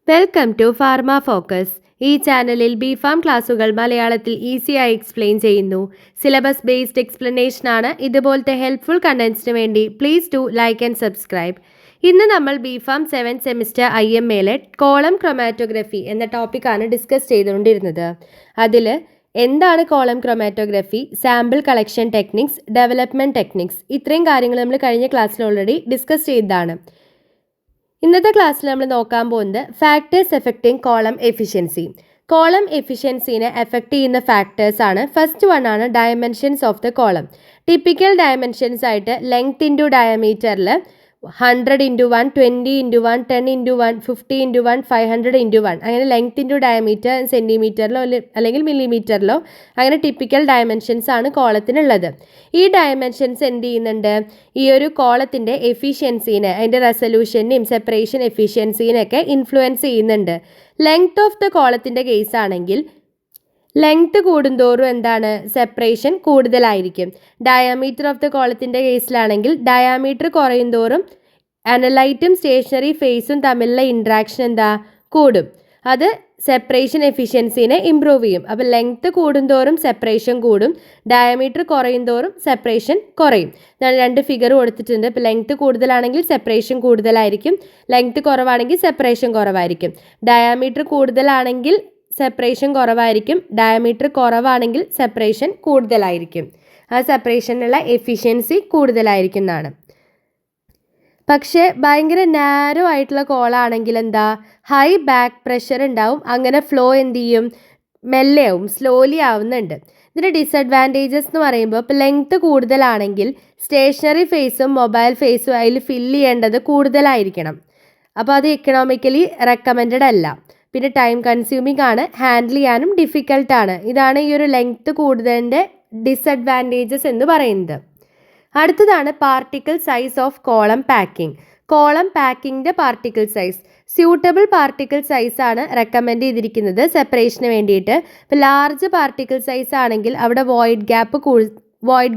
Welcome to pharma focus. ഈ ചാനലിൽ BPharm ക്ലാസുകൾ മലയാളത്തിൽ ഈസിയായി എക്സ്പ്ലെയിൻ ചെയ്യുന്നു. സിലബസ് ബേസ്ഡ് എക്സ്പ്ലനേഷൻ ആണ്. ഇതുപോലത്തെ ഹെൽപ്ഫുൾ കണ്ടന്റ്സിന് വേണ്ടി please do like and subscribe. ഇന്ന് നമ്മൾ ബിഫാം 7th സെമിസ്റ്റർ IMAയിലെ കോളം ക്രൊമാറ്റോഗ്രഫി എന്ന ടോപ്പിക്കാണ് ഡിസ്കസ് ചെയ്തുകൊണ്ടിരുന്നത്. അതിൽ എന്താണ് column chromatography, sample collection techniques, development techniques, ഇത്രയും കാര്യങ്ങൾ നമ്മൾ കഴിഞ്ഞ ക്ലാസ്സിൽ ഓൾറെഡി ഡിസ്കസ് ചെയ്തതാണ്. ഇന്നത്തെ ക്ലാസ്സിൽ നമ്മൾ നോക്കാൻ പോകുന്നത് factors affecting column efficiency. Column എഫിഷ്യൻസിനെ എഫക്റ്റ് ചെയ്യുന്ന ഫാക്ടേഴ്സ് ആണ്. ഫസ്റ്റ് വൺ ആണ് dimensions of the column. Typical dimensions ആയിട്ട് ലെങ്ത് ഇൻറ്റു ഡയമീറ്ററിൽ 100x1, 20x1, 10x1, 50x1, 500x1 അങ്ങനെ ലെങ്ത് ഇൻറ്റു ഡയമീറ്റർ സെൻറ്റിമീറ്ററിലോ അല്ലെങ്കിൽ മില്ലിമീറ്ററിലോ അങ്ങനെ ടിപ്പിക്കൽ ഡയമെൻഷൻസ് ആണ് കോളത്തിനുള്ളത്. ഈ ഡയമെൻഷൻസ് എന്ത് ചെയ്യുന്നുണ്ട്? ഈ ഒരു കോളത്തിൻ്റെ എഫിഷ്യൻസീനെ, അതിൻ്റെ റെസൊല്യൂഷനെയും സെപ്പറേഷൻ എഫിഷ്യൻസീനെയൊക്കെ ഇൻഫ്ലുവൻസ് ചെയ്യുന്നുണ്ട്. ലെങ്ത് ഓഫ് ദ കോളത്തിൻ്റെ കേസ് ആണെങ്കിൽ ലെങ്ത് കൂടുന്തോറും എന്താണ്? സെപ്പറേഷൻ കൂടുതലായിരിക്കും. ഡയാമീറ്റർ ഓഫ് ദ കോളത്തിൻ്റെ കേസിലാണെങ്കിൽ ഡയാമീറ്റർ കുറയുന്തോറും അനലൈറ്റും സ്റ്റേഷനറി ഫേസും തമ്മിലുള്ള ഇൻട്രാക്ഷൻ എന്താ? കൂടും. അത് സെപ്പറേഷൻ എഫിഷ്യൻസിനെ ഇമ്പ്രൂവ് ചെയ്യും. അപ്പോൾ ലെങ്ത് കൂടുന്തോറും സെപ്പറേഷൻ കൂടും, ഡയമീറ്റർ കുറയുന്തോറും സെപ്പറേഷൻ കുറയും. ഞാൻ രണ്ട് ഫിഗർ കൊടുത്തിട്ടുണ്ട്. ഇപ്പോൾ ലെങ്ത് കൂടുതലാണെങ്കിൽ സെപ്പറേഷൻ കൂടുതലായിരിക്കും, ലെങ്ത് കുറവാണെങ്കിൽ സെപ്പറേഷൻ കുറവായിരിക്കും. ഡയമീറ്റർ കൂടുതലാണെങ്കിൽ സെപ്പറേഷൻ കുറവായിരിക്കും, ഡയമീറ്റർ കുറവാണെങ്കിൽ സെപ്പറേഷൻ കൂടുതലായിരിക്കും. ആ സെപ്പറേഷനുള്ള എഫിഷ്യൻസി കൂടുതലായിരിക്കും എന്നാണ്. പക്ഷേ ഭയങ്കര നാരോ ആയിട്ടുള്ള കോളാണെങ്കിൽ എന്താ? ഹൈ ബാക്ക് പ്രഷർ ഉണ്ടാവും. അങ്ങനെ ഫ്ലോ എന്ത് ചെയ്യും? മെല്ലെ ആവും, സ്ലോലി ആവുന്നുണ്ട്. ഇതിൻ്റെ ഡിസഡ്വാൻറ്റേജസ് എന്ന് പറയുമ്പോൾ ഇപ്പോൾ ലെങ്ത്ത് കൂടുതലാണെങ്കിൽ സ്റ്റേഷനറി ഫേസും മൊബൈൽ ഫേസും അതിൽ ഫില്ല് ചെയ്യേണ്ടത് കൂടുതലായിരിക്കണം. അപ്പോൾ അത് എക്കണോമിക്കലി റെക്കമെൻഡഡ് അല്ല. പിന്നെ ടൈം കൺസ്യൂമിംഗ് ആണ്, ഹാൻഡിൽ ചെയ്യാനും ഡിഫിക്കൽട്ടാണ്. ഇതാണ് ഈ ഒരു ലെങ്ത്ത് കൂടുതലിൻ്റെ ഡിസഡ്വാൻറ്റേജസ് എന്ന് പറയുന്നത്. അടുത്തതാണ് particle size of column packing. Column പാക്കിങ്ങിൻ്റെ പാർട്ടിക്കിൾ സൈസ്, സ്യൂട്ടബിൾ പാർട്ടിക്കിൾ സൈസാണ് റെക്കമെൻഡ് ചെയ്തിരിക്കുന്നത് സെപ്പറേഷന് വേണ്ടിയിട്ട്. ഇപ്പോൾ ലാർജ് പാർട്ടിക്കിൾ സൈസ് ആണെങ്കിൽ അവിടെ വോയിഡ്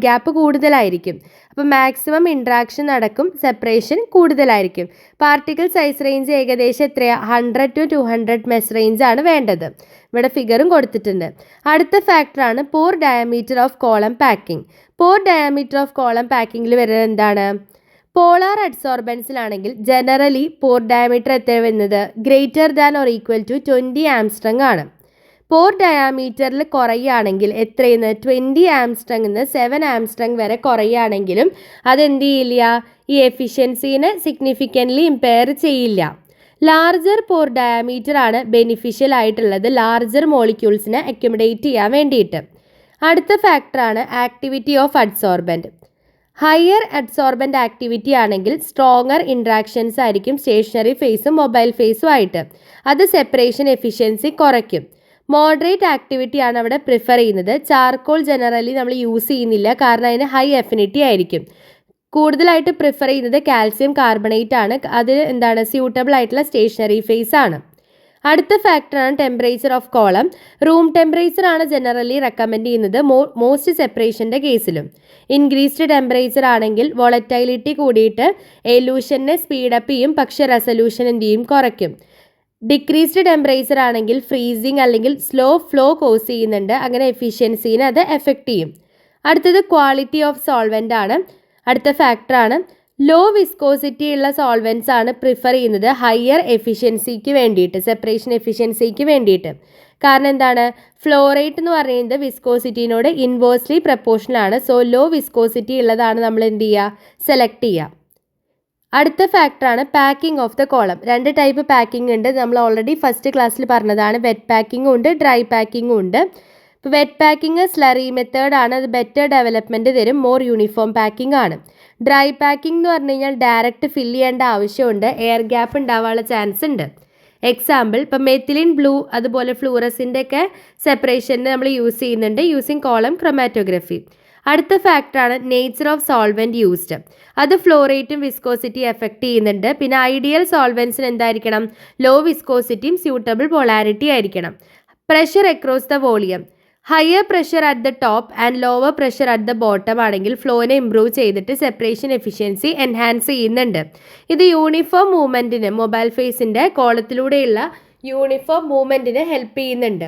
ഗ്യാപ്പ് കൂടുതലായിരിക്കും. അപ്പോൾ മാക്സിമം ഇൻട്രാക്ഷൻ നടക്കും, സെപ്പറേഷൻ കൂടുതലായിരിക്കും. പാർട്ടിക്കിൾ സൈസ് റേഞ്ച് ഏകദേശം എത്രയാണ്? 100 to 200 മെസ് റേഞ്ചാണ് വേണ്ടത്. ഇവിടെ ഫിഗറും കൊടുത്തിട്ടുണ്ട്. അടുത്ത ഫാക്ടറാണ് pore diameter of column packing. Pore diameter of column പാക്കിങ്ങിൽ വരുന്നത് എന്താണ്? പോളാർ അഡ്സോർബൻസിലാണെങ്കിൽ ജനറലി പോർ ഡയമീറ്റർ എത്ര വരുന്നത്? Greater than or equal to 20 angstrom ആണ്. പോർ ഡയാമീറ്ററിൽ കുറയുകയാണെങ്കിൽ എത്രയെന്ന്? 20 ആംസ്ട്രങ്ങിൽ നിന്ന് 7 ആംസ്ട്രങ് വരെ കുറയുകയാണെങ്കിലും അതെന്ത് ചെയ്യില്ല? ഈ എഫിഷ്യൻസീനെ സിഗ്നിഫിക്കൻ്റ്ലി ഇമ്പയർ ചെയ്യില്ല. ലാർജർ പോർ ഡയാമീറ്റർ ആണ് ബെനിഫിഷ്യൽ ആയിട്ടുള്ളത് ലാർജർ മോളിക്യൂൾസിനെ അക്യുമുലേറ്റ് ചെയ്യാൻ വേണ്ടിയിട്ട്. അടുത്ത ഫാക്ടറാണ് activity of adsorbent. Higher adsorbent activity ആണെങ്കിൽ സ്ട്രോങ്ങർ ഇൻട്രാക്ഷൻസ് ആയിരിക്കും സ്റ്റേഷനറി ഫേസും മൊബൈൽ ഫേസും ആയിട്ട്. അത് സെപ്പറേഷൻ എഫിഷ്യൻസി കുറയ്ക്കും. മോഡറേറ്റ് ആക്ടിവിറ്റി ആണ് അവിടെ പ്രിഫർ ചെയ്യുന്നത്. ചാർക്കോൾ ജനറലി നമ്മൾ യൂസ് ചെയ്യുന്നില്ല, കാരണം അതിന് ഹൈ എഫിനിറ്റി ആയിരിക്കും. കൂടുതലായിട്ട് പ്രിഫർ ചെയ്യുന്നത് കാൽസ്യം കാർബണേറ്റ് ആണ്. അത് എന്താണ്? സ്യൂട്ടബിൾ ആയിട്ടുള്ള സ്റ്റേഷനറി ഫേസ് ആണ്. അടുത്ത ഫാക്ടറാണ് temperature of column. Room temperature ആണ് ജനറലി റെക്കമെൻഡ് ചെയ്യുന്നത് മോസ്റ്റ് സെപ്പറേഷൻ്റെ കേസിലും. ഇൻക്രീസ്ഡ് ടെമ്പറേച്ചർ ആണെങ്കിൽ വോളറ്റൈലിറ്റി കൂടിയിട്ട് എലൂഷനെ സ്പീഡപ്പ് ചെയ്യും, പക്ഷേ റെസൊല്യൂഷൻ എന്ത് ചെയ്യും? കുറയ്ക്കും. ഡിക്രീസ്ഡ് ടെമ്പറേച്ചർ ആണെങ്കിൽ ഫ്രീസിങ് അല്ലെങ്കിൽ സ്ലോ ഫ്ലോ കോസ് ചെയ്യുന്നുണ്ട്, അങ്ങനെ എഫിഷ്യൻസീനെ അത് എഫക്റ്റ് ചെയ്യും. അടുത്തത് ക്വാളിറ്റി ഓഫ് സോൾവെൻ്റ് ആണ്. അടുത്ത ഫാക്ടറാണ് ലോ വിസ്കോസിറ്റി ഉള്ള സോൾവെൻറ്റ്സ് ആണ് പ്രിഫർ ചെയ്യുന്നത് ഹയർ എഫിഷ്യൻസിക്ക് വേണ്ടിയിട്ട്, സെപ്പറേഷൻ എഫിഷ്യൻസിക്ക് വേണ്ടിയിട്ട്. കാരണം എന്താണ്? ഫ്ലോ റേറ്റ് എന്ന് പറയുന്നത് വിസ്കോസിറ്റിനോട് ഇൻവേഴ്സ്ലി പ്രപ്പോർഷണൽ ആണ്. സോ ലോ വിസ്കോസിറ്റി ഉള്ളതാണ് നമ്മൾ എന്ത് ചെയ്യുക? സെലക്ട് ചെയ്യുക. അടുത്ത ഫാക്ടറാണ് പാക്കിംഗ് ഓഫ് ദ കോളം. രണ്ട് ടൈപ്പ് പാക്കിംഗ് ഉണ്ട്, നമ്മൾ ഓൾറെഡി ഫസ്റ്റ് ക്ലാസ്സിൽ പറഞ്ഞതാണ്. വെറ്റ് പാക്കിങ്ങും ഉണ്ട്, ഡ്രൈ പാക്കിങ്ങും ഉണ്ട്. ഇപ്പോൾ വെറ്റ് പാക്കിങ് സ്ലറി മെത്തേഡാണ്, അത് ബെറ്റർ ഡെവലപ്മെൻറ്റ് തരും, മോർ യൂണിഫോം പാക്കിംഗ് ആണ്. ഡ്രൈ പാക്കിംഗ് എന്ന് പറഞ്ഞു കഴിഞ്ഞാൽ ഡയറക്റ്റ് ഫില്ല് ചെയ്യേണ്ട ആവശ്യമുണ്ട്, എയർ ഗ്യാപ്പ് ഉണ്ടാവാനുള്ള ചാൻസ് ഉണ്ട്. എക്സാമ്പിൾ ഇപ്പോൾ മെത്തിലിൻ ബ്ലൂ അതുപോലെ ഫ്ലൂറസിൻ്റെ ഒക്കെ സെപ്പറേഷന് നമ്മൾ യൂസ് ചെയ്യുന്നുണ്ട് യൂസിങ് കോളം ക്രൊമാറ്റോഗ്രഫി. അടുത്ത ഫാക്ടറാണ് നേച്ചർ ഓഫ് സോൾവെൻറ്റ് യൂസ്ഡ്. അത് ഫ്ലോ റേറ്റും വിസ്കോസിറ്റി എഫക്റ്റ് ചെയ്യുന്നുണ്ട്. പിന്നെ ഐഡിയൽ സോൾവെൻസിന് എന്തായിരിക്കണം? ലോ വിസ്കോസിറ്റിയും സ്യൂട്ടബിൾ പൊളാരിറ്റി ആയിരിക്കണം. Pressure across the volume. Higher pressure at the top and lower pressure at the bottom ആണെങ്കിൽ ഫ്ലോനെ ഇംപ്രൂവ് ചെയ്തിട്ട് സെപ്പറേഷൻ എഫിഷ്യൻസി എൻഹാൻസ് ചെയ്യുന്നുണ്ട്. ഇത് യൂണിഫോം മൂവ്മെൻറ്റിന് മൊബൈൽ ഫേസിൻ്റെ കോളത്തിലൂടെയുള്ള യൂണിഫോം മൂവ്മെൻറ്റിന് ഹെൽപ്പ് ചെയ്യുന്നുണ്ട്.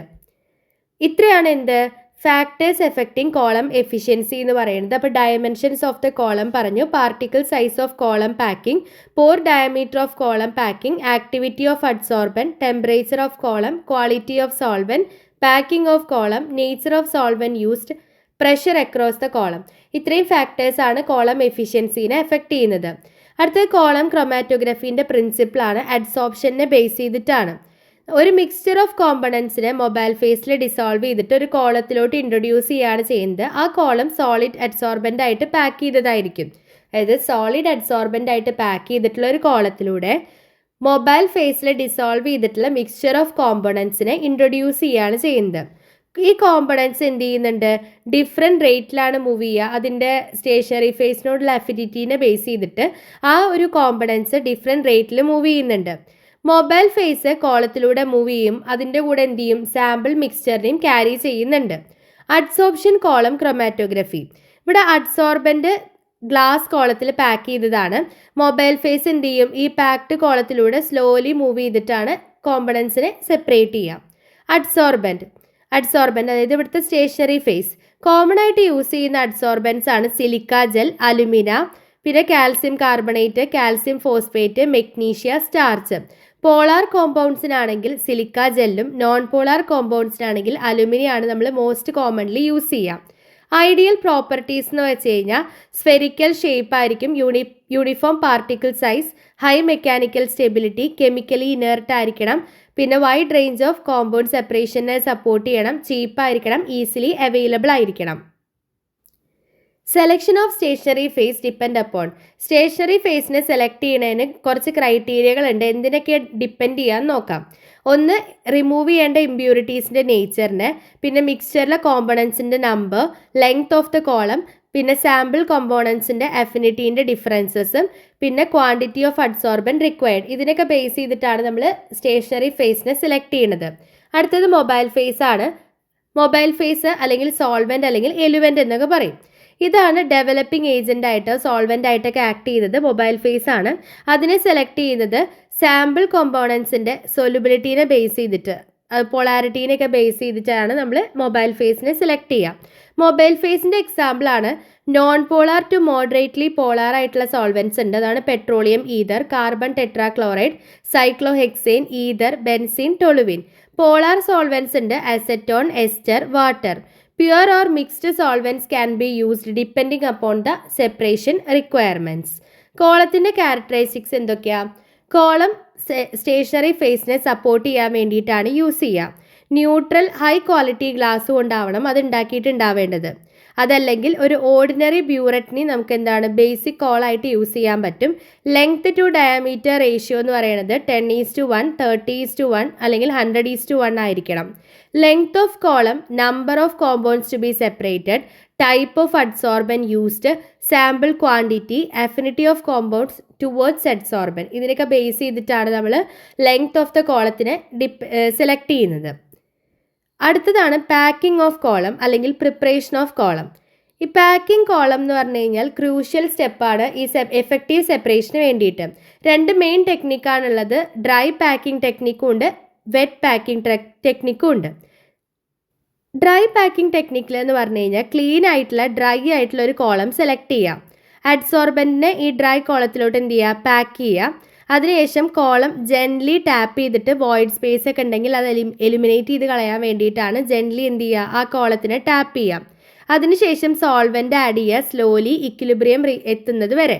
ഇത്രയാണ് എന്ത് ഫാക്ടേഴ്സ് എഫക്റ്റിംഗ് കോളം എഫിഷ്യൻസി എന്ന് പറയുന്നത്. അപ്പോൾ ഡയമെൻഷൻസ് ഓഫ് ദ കോളം പറഞ്ഞു, particle size of column packing, pore diameter of column packing, activity of adsorbent, temperature of column, quality of solvent, packing of column, nature of solvent used, pressure across the column. ഇത്രയും ഫാക്ടേഴ്സാണ് column എഫിഷ്യൻസിനെ effect ചെയ്യുന്നത്. അടുത്തത് column ക്രൊമാറ്റോഗ്രഫീൻ്റെ പ്രിൻസിപ്പിളാണ്, അഡ്സോർപ്ഷനെ base ചെയ്തിട്ടാണ്. ഒരു mixture of കോമ്പണൻസിനെ mobile ഫേസിൽ dissolve ചെയ്തിട്ട് ഒരു കോളത്തിലോട്ട് ഇൻട്രൊഡ്യൂസ് ചെയ്യുകയാണ് ചെയ്യുന്നത്. ആ കോളം സോളിഡ് അഡ്സോർബൻ്റ് ആയിട്ട് പാക്ക് ചെയ്തതായിരിക്കും. അതായത് സോളിഡ് അഡ്സോർബൻ്റ് ആയിട്ട് പാക്ക് ചെയ്തിട്ടുള്ള ഒരു കോളത്തിലൂടെ മൊബൈൽ ഫേസിൽ ഡിസോൾവ് ചെയ്തിട്ടുള്ള മിക്സ്ചർ ഓഫ് കോമ്പണൻസിനെ ഇൻട്രൊഡ്യൂസ് ചെയ്യുകയാണ് ചെയ്യുന്നത്. ഈ കോമ്പണൻസ് എന്ത് ചെയ്യുന്നുണ്ട്, ഡിഫറെൻറ്റ് റേറ്റിലാണ് മൂവ് ചെയ്യുക. അതിൻ്റെ സ്റ്റേഷനറി ഫേസിനോടുള്ള അഫിനിറ്റീനെ ബേസ് ചെയ്തിട്ട് ആ ഒരു കോമ്പണൻസ് ഡിഫറെൻറ്റ് റേറ്റിൽ മൂവ് ചെയ്യുന്നുണ്ട്. മൊബൈൽ ഫേസ് കോളത്തിലൂടെ മൂവ് ചെയ്യും, അതിൻ്റെ കൂടെ എന്ത് ചെയ്യും, സാമ്പിൾ മിക്സ്ചറിനെയും ക്യാരി ചെയ്യുന്നുണ്ട്. Adsorption column chromatography. ഇവിടെ അഡ്സോർബൻ്റ് ഗ്ലാസ് കോളത്തിൽ പാക്ക് ചെയ്തതാണ്. മൊബൈൽ ഫേസ് എന്ത് ചെയ്യും, ഈ പാക്ഡ് കോളത്തിലൂടെ സ്ലോലി മൂവ് ചെയ്തിട്ടാണ് കോമ്പണൻസിനെ സെപ്പറേറ്റ് ചെയ്യുക. അഡ്സോർബൻ്റ് അതായത് ഇവിടുത്തെ സ്റ്റേഷനറി ഫേസ്. കോമൺ ആയിട്ട് യൂസ് ചെയ്യുന്ന അഡ്സോർബൻസ് ആണ് സിലിക്ക ജെൽ, അലുമിന, പിന്നെ calcium carbonate, calcium phosphate, magnesia, starch. Polar കോമ്പൗണ്ട്സിനാണെങ്കിൽ സിലിക്ക ജെല്ലും നോൺ പോളാർ കോമ്പൗണ്ട്സിനാണെങ്കിൽ അലുമിനിയാണ് നമ്മൾ മോസ്റ്റ് കോമൺലി യൂസ് ചെയ്യുക. ഐഡിയൽ പ്രോപ്പർട്ടീസ് എന്ന് വെച്ച് കഴിഞ്ഞാൽ സ്ഫെറിക്കൽ ഷേപ്പ് ആയിരിക്കും, uniform particle size, high mechanical stability, chemically inert ആയിരിക്കണം, പിന്നെ വൈഡ് റേഞ്ച് ഓഫ് കോമ്പൗണ്ട് സെപ്പറേഷനെ സപ്പോർട്ട് ചെയ്യണം, ചീപ്പായിരിക്കണം, ഈസിലി അവൈലബിൾ ആയിരിക്കണം. Selection of stationary phase depend upon. Stationery ഫേസിനെ സെലക്ട് ചെയ്യുന്നതിന് കുറച്ച് ക്രൈറ്റീരിയകളുണ്ട്. എന്തിനൊക്കെ ഡിപ്പെൻഡ് ചെയ്യാന്ന് നോക്കാം. ഒന്ന്, റിമൂവ് ചെയ്യേണ്ട ഇമ്പ്യൂരിറ്റീസിൻ്റെ നേച്ചറിനെ, പിന്നെ മിക്സ്ചറിലെ കോമ്പണൻസിൻ്റെ number, length of the column, പിന്നെ സാമ്പിൾ കോമ്പോണൻസിൻ്റെ അഫിനിറ്റീൻ്റെ ഡിഫറൻസസും, പിന്നെ ക്വാണ്ടിറ്റി ഓഫ് അഡ്സോർബൻ റിക്വയർഡ്. ഇതിനൊക്കെ ബേസ് ചെയ്തിട്ടാണ് നമ്മൾ സ്റ്റേഷനറി ഫേസിനെ സെലക്ട് ചെയ്യുന്നത്. അടുത്തത് മൊബൈൽ ഫേസ് ആണ്. മൊബൈൽ ഫേസ് അല്ലെങ്കിൽ സോൾവെൻ്റ് അല്ലെങ്കിൽ എലുവെൻ്റ് എന്നൊക്കെ പറയും. ഇതാണ് ഡെവലപ്പിംഗ് ഏജൻ്റ് ആയിട്ട് സോൾവെൻ്റ് ആയിട്ടൊക്കെ ആക്ട് ചെയ്യുന്നത് മൊബൈൽ ഫേസ് ആണ്. അതിനെ സെലക്ട് ചെയ്യുന്നത് സാമ്പിൾ കോമ്പോണൻസിൻ്റെ സൊല്യൂബിലിറ്റീനെ ബേസ് ചെയ്തിട്ട്, പൊളാരിറ്റീനെയൊക്കെ ബേസ് ചെയ്തിട്ടാണ് നമ്മൾ മൊബൈൽ ഫേസിനെ സെലക്ട് ചെയ്യുക. മൊബൈൽ ഫേസിൻ്റെ എക്സാമ്പിളാണ് non polar to moderately polar ആയിട്ടുള്ള സോൾവെൻസ് ഉണ്ട്. അതാണ് petroleum ether, carbon tetrachloride, cyclohexane, ether, benzene, toluene. Polar solvents ഉണ്ട് acetone, ester, water. Pure or mixed solvents can be used depending upon the separation requirements. കോളത്തിൻ്റെ characteristics എന്തൊക്കെയാണ്? Column stationary ഫേസിനെ support ചെയ്യാൻ വേണ്ടിയിട്ടാണ് use ചെയ്യുക. Neutral high quality glass കൊണ്ടാവണം അത് ഉണ്ടാക്കിയിട്ടുണ്ടാവേണ്ടത്. അതല്ലെങ്കിൽ ഒരു ഓർഡിനറി ബ്യൂററ്റിനി നമുക്ക് എന്താണ് ബേസിക് കോളായിട്ട് യൂസ് ചെയ്യാൻ പറ്റും. ലെങ്ത് ടു ഡയമീറ്റർ റേഷ്യോ എന്ന് പറയുന്നത് 10:1, 30:1 അല്ലെങ്കിൽ 100:1 ആയിരിക്കണം. Length of column, number of compounds to be separated, type of adsorbent used, sample quantity, affinity of compounds towards adsorbent. ഇതിനൊക്കെ ബേസ് ചെയ്തിട്ടാണ് നമ്മൾ ലെങ്ത് ഓഫ് ദ കോളത്തിനെ സെലക്ട് ചെയ്യുന്നത്. അടുത്തതാണ് പാക്കിംഗ് ഓഫ് കോളം അല്ലെങ്കിൽ പ്രിപ്പറേഷൻ ഓഫ് കോളം. ഈ packing column എന്ന് പറഞ്ഞു കഴിഞ്ഞാൽ ക്രൂഷ്യൽ സ്റ്റെപ്പാണ് ഈ എഫക്റ്റീവ് സെപ്പറേഷന് വേണ്ടിയിട്ട്. രണ്ട് മെയിൻ ടെക്നിക്കാണുള്ളത്. ഡ്രൈ പാക്കിംഗ് ടെക്നിക്കും ഉണ്ട്, വെറ്റ് പാക്കിംഗ് ടെക്നിക്കും ഉണ്ട്. ഡ്രൈ പാക്കിംഗ് ടെക്നിക്കിൽ എന്ന് പറഞ്ഞു കഴിഞ്ഞാൽ ക്ലീൻ ആയിട്ടുള്ള ഡ്രൈ ആയിട്ടുള്ള ഒരു കോളം സെലക്ട് ചെയ്യാം. അഡ്സോർബൻറ്റിനെ ഈ ഡ്രൈ കോളത്തിലോട്ട് എന്ത് ചെയ്യുക, പാക്ക് ചെയ്യുക. അതിനുശേഷം കോളം ജെൻറ്റ്ലി ടാപ്പ് ചെയ്തിട്ട് വോയിഡ് സ്പേസ് ഒക്കെ ഉണ്ടെങ്കിൽ അത് എലിമിനേറ്റ് ചെയ്ത് കളയാൻ വേണ്ടിയിട്ടാണ് ജെൻറ്റ്ലി എന്ത് ചെയ്യുക, ആ കോളത്തിനെ ടാപ്പ് ചെയ്യാം. അതിനുശേഷം സോൾവെൻ്റ് ആഡ് ചെയ്യുക, സ്ലോലി ഇക്വിലിബ്രിയം എത്തുന്നത് വരെ.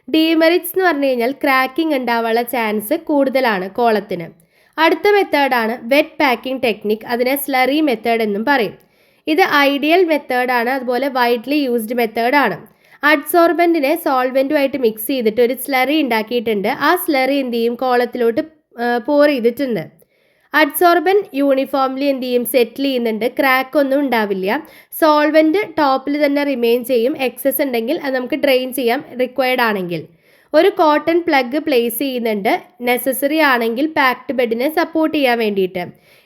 ഡീമെറിറ്റ്സ് എന്ന് പറഞ്ഞു കഴിഞ്ഞാൽ ക്രാക്കിംഗ് ഉണ്ടാവാനുള്ള ചാൻസ് കൂടുതലാണ് കോളത്തിന്. അടുത്ത മെത്തേഡാണ് വെറ്റ് പാക്കിംഗ് ടെക്നിക്. അതിനെ സ്ലറി മെത്തേഡ് എന്നും പറയും. ഇത് ഐഡിയൽ മെത്തേഡാണ്, അതുപോലെ വൈഡ്ലി യൂസ്ഡ് മെത്തേഡാണ്. അഡ്സോർബൻറ്റിനെ സോൾവെൻറ്റുമായിട്ട് മിക്സ് ചെയ്തിട്ട് ഒരു സ്ലറി ഉണ്ടാക്കിയിട്ടുണ്ട്. ആ സ്ലറി എന്ത് ചെയ്യും, കോളത്തിലോട്ട് പോർ ചെയ്തിട്ടുണ്ട്. അഡ്സോർബൻ യൂണിഫോംലി എന്ത് ചെയ്യും, സെറ്റിൽ ചെയ്യുന്നുണ്ട്. ക്രാക്ക് ഒന്നും ഉണ്ടാവില്ല. സോൾവെൻറ്റ് ടോപ്പിൽ തന്നെ റിമെയിൻ ചെയ്യും. എക്സസ് ഉണ്ടെങ്കിൽ അത് നമുക്ക് ഡ്രെയിൻ ചെയ്യാം റിക്വയർഡ് ആണെങ്കിൽ. ഒരു കോട്ടൺ പ്ലഗ് പ്ലേസ് ചെയ്യുന്നുണ്ട്, നെസസറി ആണെങ്കിൽ പാക്ഡ് ബെഡിനെ സപ്പോർട്ട് ചെയ്യാൻ വേണ്ടിയിട്ട്.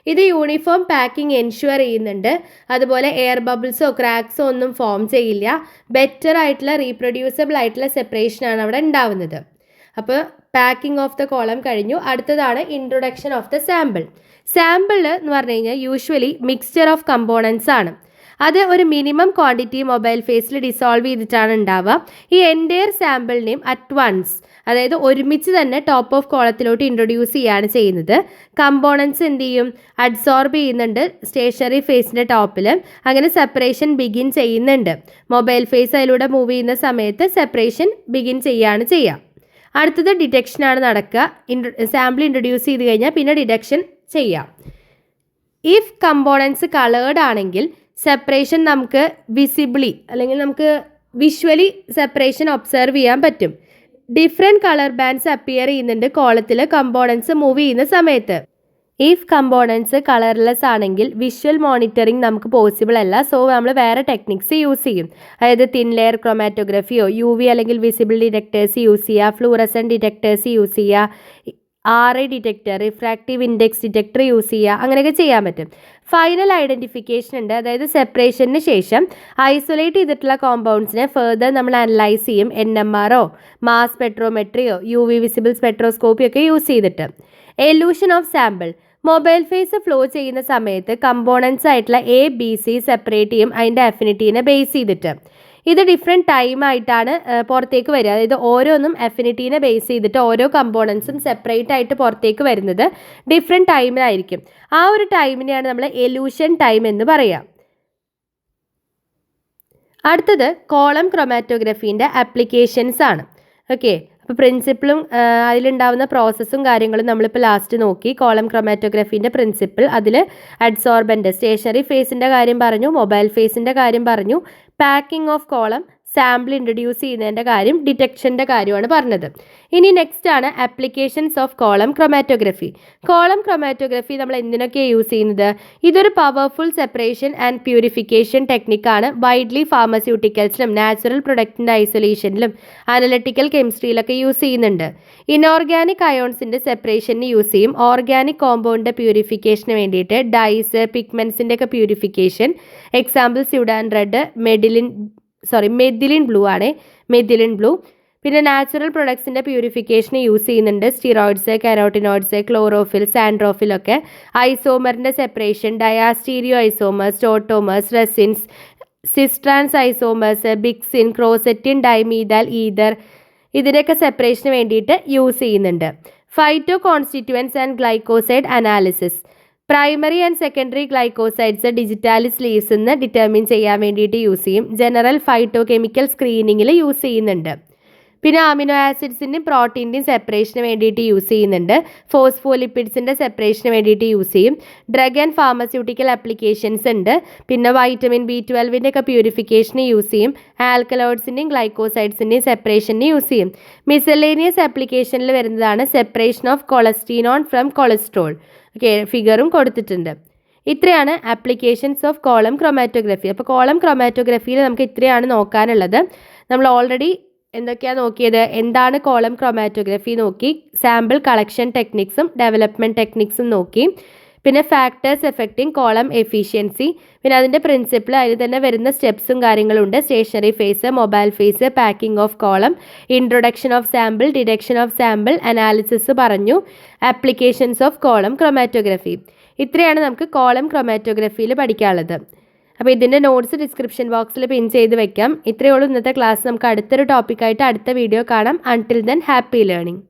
ഇത് യൂണിഫോം പാക്കിംഗ് എൻഷുവർ ചെയ്യുന്നുണ്ട്. അതുപോലെ എയർ ബബിൾസോ ക്രാക്സോ ഒന്നും ഫോം ചെയ്യില്ല. ബെറ്റർ ആയിട്ടുള്ള റീപ്രൊഡ്യൂസബിൾ ആയിട്ടുള്ള സെപ്പറേഷനാണ് അവിടെ ഉണ്ടാവുന്നത്. അപ്പോൾ പാക്കിംഗ് ഓഫ് ദ കോളം കഴിഞ്ഞു. അടുത്തതാണ് introduction of the sample. Sample എന്ന് പറഞ്ഞു കഴിഞ്ഞാൽ യൂഷ്വലി മിക്സ്ചർ ഓഫ് കമ്പോണൻസ് ആണ്. അത് ഒരു മിനിമം ക്വാണ്ടിറ്റി മൊബൈൽ ഫേസിൽ ഡിസോൾവ് ചെയ്തിട്ടാണ് ഉണ്ടാവുക. ഈ എൻറ്റയർ സാമ്പിളിനെയും അറ്റ് വൺസ്, അതായത് ഒരുമിച്ച് തന്നെ ടോപ്പ് ഓഫ് കോളത്തിലോട്ട് ഇൻട്രൊഡ്യൂസ് ചെയ്യുകയാണ് ചെയ്യുന്നത്. കമ്പോണൻസ് എന്ത് ചെയ്യും, അഡ്സോർബ് ചെയ്യുന്നുണ്ട് സ്റ്റേഷനറി ഫേസിൻ്റെ ടോപ്പിൽ. അങ്ങനെ സെപ്പറേഷൻ ബിഗിൻ ചെയ്യുന്നുണ്ട്. മൊബൈൽ ഫേസ് അതിലൂടെ മൂവ് ചെയ്യുന്ന സമയത്ത് സെപ്പറേഷൻ ബിഗിൻ ചെയ്യുകയാണ് ചെയ്യുക. അടുത്തത് ഡിറ്റക്ഷനാണ് നടക്കുക. സാമ്പിൾ ഇൻട്രൊഡ്യൂസ് ചെയ്ത് കഴിഞ്ഞാൽ പിന്നെ ഡിറ്റക്ഷൻ ചെയ്യാം. ഇഫ് കമ്പോണൻസ് കളേർഡ് ആണെങ്കിൽ സെപ്പറേഷൻ നമുക്ക് വിസിബിളി അല്ലെങ്കിൽ നമുക്ക് വിഷ്വലി സെപ്പറേഷൻ ഒബ്സർവ് ചെയ്യാൻ പറ്റും. ഡിഫറെൻറ്റ് കളർ ബാൻഡ്സ് അപ്പിയർ ചെയ്യുന്നുണ്ട് കോളത്തിൽ കമ്പോണൻസ് മൂവ് ചെയ്യുന്ന സമയത്ത്. ഇഫ് കമ്പോണൻസ് കളർലെസ് ആണെങ്കിൽ വിഷ്വൽ മോണിറ്ററിങ് നമുക്ക് പോസിബിൾ അല്ല. സോ നമ്മൾ വേറെ ടെക്നിക്സ് യൂസ് ചെയ്യും. അതായത് തിൻ ലെയർ ക്രോമാറ്റോഗ്രഫിയോ UV അല്ലെങ്കിൽ വിസിബിൾ ഡിറ്റക്ടേഴ്സ് യൂസ് ചെയ്യുക, ഫ്ലൂറസെൻറ്റ് ഡിറ്റക്ടേഴ്സ് യൂസ് ചെയ്യുക, RA detector, refractive index detector use ചെയ്യുക, അങ്ങനെയൊക്കെ ചെയ്യാൻ പറ്റും. ഫൈനൽ ഐഡൻറ്റിഫിക്കേഷൻ ഉണ്ട്. അതായത് സെപ്പറേഷന് ശേഷം ഐസൊലേറ്റ് ചെയ്തിട്ടുള്ള കോമ്പൗണ്ട്സിനെ ഫെർദർ നമ്മൾ അനലൈസ് ചെയ്യും. NMRO, മാസ് സ്പെക്ട്രോമെട്രിയോ UV വിസിബിൾ സ്പെക്ട്രോസ്കോപ്പിയോ ഒക്കെ യൂസ് ചെയ്തിട്ട്. Elution of sample. Mobile phase flow ചെയ്യുന്ന സമയത്ത് കമ്പോണൻസ് ആയിട്ടുള്ള ABC സെപ്പറേറ്റ് ചെയ്യും അതിൻ്റെ അഫിനിറ്റീനെ ബേസ് ചെയ്തിട്ട്. ഇത് ഡിഫറെൻറ്റ് ടൈമായിട്ടാണ് പുറത്തേക്ക് വരിക. അതായത് ഓരോന്നും അഫിനിറ്റീനെ ബേസ് ചെയ്തിട്ട് ഓരോ കമ്പോണൻസും സെപ്പറേറ്റ് ആയിട്ട് പുറത്തേക്ക് വരുന്നത് ഡിഫറെൻറ്റ് ടൈമിലായിരിക്കും. ആ ഒരു ടൈമിനെയാണ് നമ്മൾ എലൂഷൻ ടൈം എന്ന് പറയുക. അടുത്തത് കോളം ക്രൊമാറ്റോഗ്രഫീൻ്റെ ആപ്ലിക്കേഷൻസ് ആണ്. ഓക്കെ, അപ്പോൾ പ്രിൻസിപ്പിളും അതിലുണ്ടാവുന്ന പ്രോസസ്സും കാര്യങ്ങളും നമ്മളിപ്പോൾ ലാസ്റ്റ് നോക്കി. കോളം ക്രൊമാറ്റോഗ്രഫീൻ്റെ പ്രിൻസിപ്പിൾ, അതിൽ അഡ്സോർബൻ്റ് സ്റ്റേഷനറി ഫേസിൻ്റെ കാര്യം പറഞ്ഞു, മൊബൈൽ ഫേസിൻ്റെ കാര്യം പറഞ്ഞു, packing of column, sample introduce ചെയ്യുന്നതിൻ്റെ കാര്യം, ഡിറ്റക്ഷൻ്റെ കാര്യമാണ് പറഞ്ഞത്. ഇനി നെക്സ്റ്റ് ആണ് applications of column chromatography. Column chromatography നമ്മൾ എന്തിനൊക്കെയാണ് യൂസ് ചെയ്യുന്നത്? ഇതൊരു പവർഫുൾ സെപ്പറേഷൻ ആൻഡ് പ്യൂരിഫിക്കേഷൻ ടെക്നിക്കാണ്. വൈഡ്ലി ഫാർമസ്യൂട്ടിക്കൽസിലും നാച്ചുറൽ പ്രൊഡക്റ്റിൻ്റെ ഐസൊലേഷനിലും അനലറ്റിക്കൽ കെമിസ്ട്രിയിലൊക്കെ യൂസ് ചെയ്യുന്നുണ്ട്. ഇനോർഗാനിക് അയോൺസിൻ്റെ സെപ്പറേഷന് യൂസ് ചെയ്യും. ഓർഗാനിക് കോമ്പൗണ്ടിൻ്റെ പ്യൂരിഫിക്കേഷന് വേണ്ടിയിട്ട് ഡൈസ്, പിഗ്മെൻസിൻ്റെ ഒക്കെ purification. Example Sudan red, methylene blue ആണ്, മെഥിലിൻ ബ്ലൂ. പിന്നെ നാച്ചുറൽ പ്രൊഡക്ട്സിൻ്റെ പ്യൂരിഫിക്കേഷന് യൂസ് ചെയ്യുന്നുണ്ട്. സ്റ്റിറോയിഡ്സ്, കരോട്ടിനോയിഡ്സ്, ക്ലോറോഫിൽ, സാൻഡ്രോഫിൽ ഒക്കെ. ഐസോമറിൻ്റെ separation, diastereoisomers, tautomers, resins, cis trans isomers, bixin, crocetin, dimethyl ether, ഇതിൻ്റെയൊക്കെ സെപ്പറേഷന് വേണ്ടിയിട്ട് യൂസ് ചെയ്യുന്നുണ്ട്. Phytoconstituents and glycoside analysis. Primary and secondary glycosides digitalis leaves എന്ന് ഡിറ്റർമിൻ ചെയ്യാൻ വേണ്ടിയിട്ട് യൂസ് ചെയ്യും. ജനറൽ ഫൈറ്റോ കെമിക്കൽ സ്ക്രീനിങ്ങിൽ യൂസ് ചെയ്യുന്നുണ്ട്. പിന്നെ അമിനോ ആസിഡ്സിൻ്റെയും പ്രോട്ടീൻ്റെയും സെപ്പറേഷന് വേണ്ടിയിട്ട് യൂസ് ചെയ്യുന്നുണ്ട്. ഫോസ്ഫോലിപ്പിഡ്സിൻ്റെ സെപ്പറേഷന് വേണ്ടിയിട്ട് യൂസ് ചെയ്യും. ഡ്രഗ് ആൻഡ് ഫാർമസ്യൂട്ടിക്കൽ ആപ്ലിക്കേഷൻസ് ഉണ്ട്. പിന്നെ വൈറ്റമിൻ B12 ഒക്കെ പ്യൂരിഫിക്കേഷന് യൂസ് ചെയ്യും. ആൽക്കലോയിഡ്സിൻ്റെയും ഗ്ലൈക്കോസൈഡ്സിൻ്റെയും സെപ്പറേഷന് യൂസ് ചെയ്യും. മിസലേനിയസ് ആപ്ലിക്കേഷനിൽ വരുന്നതാണ് separation of cholestenone from cholesterol. Okay, ഫിഗറും കൊടുത്തിട്ടുണ്ട്. ഇത്രയാണ് ആപ്ലിക്കേഷൻസ് ഓഫ് കോളം ക്രൊമാറ്റോഗ്രഫി. അപ്പോൾ കോളം ക്രൊമാറ്റോഗ്രഫിയിൽ നമുക്ക് ഇത്രയാണ് നോക്കാനുള്ളത്. നമ്മൾ ഓൾറെഡി എന്തൊക്കെയാണ് നോക്കിയത്? എന്താണ് കോളം ക്രൊമാറ്റോഗ്രഫി നോക്കി, സാമ്പിൾ കളക്ഷൻ ടെക്നിക്സും ഡെവലപ്മെൻറ്റ് ടെക്നിക്സും നോക്കി. പിന്നെ ഫാക്ടേഴ്സ് എഫക്റ്റിംഗ് കോളം എഫിഷ്യൻസി, പിന്നെ അതിൻ്റെ പ്രിൻസിപ്പിൾ, അതിൽ തന്നെ വരുന്ന സ്റ്റെപ്സും കാര്യങ്ങളുണ്ട്. Stationary phase, mobile phase, packing of column, introduction of sample, detection of sample, analysis പറഞ്ഞു, ആപ്ലിക്കേഷൻസ് ഓഫ് കോളം ക്രൊമാറ്റോഗ്രഫി. ഇത്രയാണ് നമുക്ക് കോളം ക്രൊമാറ്റോഗ്രഫിയിൽ പഠിക്കാനുള്ളത്. അപ്പോൾ ഇതിൻ്റെ നോട്ട്സ് ഡിസ്ക്രിപ്ഷൻ ബോക്സിൽ പിൻ ചെയ്ത് വെക്കാം. ഇത്രയേ ഉള്ളൂ ഇന്നത്തെ ക്ലാസ്. നമുക്ക് അടുത്തൊരു ടോപ്പിക്കായിട്ട് അടുത്ത വീഡിയോ കാണാം. Until then happy learning.